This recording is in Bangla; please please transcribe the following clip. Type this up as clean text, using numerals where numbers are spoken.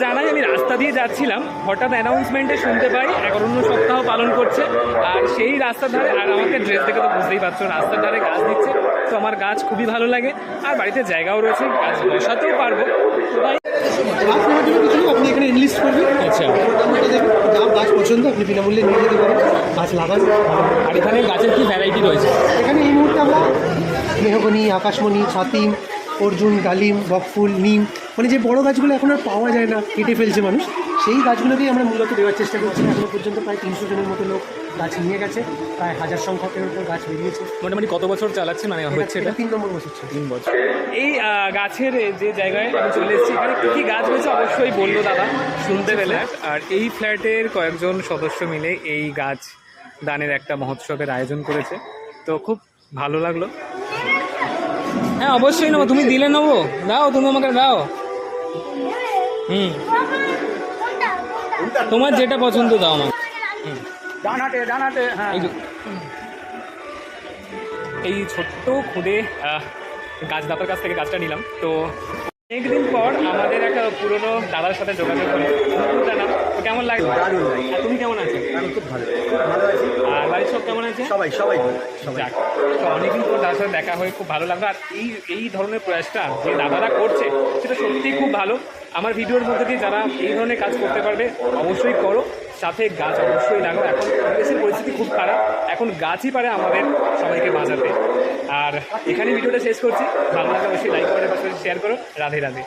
জানাই, আমি রাস্তা দিয়ে যাচ্ছিলাম, হঠাৎ অ্যানাউন্সমেন্টে শুনতে পাই অরণ্য সপ্তাহ পালন করছে। আর সেই রাস্তার ধারে, আর আমাকে ড্রেস দেখে তো বুঝতেই পারছো, রাস্তার ধারে গাছ দিচ্ছে। তো আমার গাছ খুবই ভালো লাগে, আর বাড়িতে জায়গাও রয়েছে, গাছ বসাতেও পারবো। তাই আপনি এখানে এনলিস্ট করবেন। আচ্ছা, যা গাছ পছন্দ আপনি বিনামূল্যে নিয়ে যেতে পারেন, গাছ লাগান। আর এখানে গাছের কি ভ্যারাইটি রয়েছে? এখানে এই মুহূর্তে আমরা মেহগনি, আকাশমণি, ছাতিম, অর্জুন, ডালিম, বকফুল, নিম, মানে যে বড় গাছগুলো এখন আর পাওয়া যায় না, কেটে ফেলছে মানুষ, সেই গাছগুলোকেই আমরা মূলত দেওয়ার চেষ্টা করছি। এখনো পর্যন্ত প্রায় 300 জনের মতো লোক গাছ নিয়ে গেছে, প্রায় 1000 সংখ্যকের উপর গাছ বেরিয়েছে। মোটামুটি কত বছর চালাচ্ছে, মানে হচ্ছে এটা 3 নম্বর বছর ছিল। 3 বছর। এই গাছের যে জায়গায় আমি চলে এসেছি, এখানে কী কী গাছ রয়েছে অবশ্যই বললো দাদা শুনতে পেলে। আর এই ফ্ল্যাটের কয়েকজন সদস্য মিলে এই গাছ দানের একটা মহোৎসবের আয়োজন করেছে, তো খুব ভালো লাগলো। হ্যাঁ অবশ্যই নেবো, তুমি দিলে নেবো, দাও তুমি আমাকে দাও। তোমার যেটা পছন্দ দাও আমাকে। এই ছোট্ট খুদে গাছদাতার কাছ থেকে গাছটা নিলাম। তো অনেকদিন পর আমাদের একটা পুরনো দাদার সাথে যোগাযোগ হলো, জানা তো কেমন লাগলো? আর তুমি কেমন আছো? আমি খুব ভালো আছি। আর বাড়ির সব কেমন আছে? সবাই যাক, তো অনেকদিন পর দাদার সাথে দেখা হয়ে খুব ভালো লাগলো। আর এই ধরনের প্রয়াসটা যে দাদারা করছে সেটা সত্যিই খুব ভালো। আমার ভিডিওর মধ্যে দিয়ে যারা এই ধরনের কাজ করতে পারবে অবশ্যই করো, সাথে গাছ অবশ্যই লাগাও। এখন পরিবেশের পরিস্থিতি খুব খারাপ, এখন গাছই পারে আমাদের সবাইকে বাঁচাতে। আর এখানে ভিডিওটা শেষ করছি, ভালো লাগলে অবশ্যই লাইক করে পাশাপাশি শেয়ার করো। রাধে রাধে।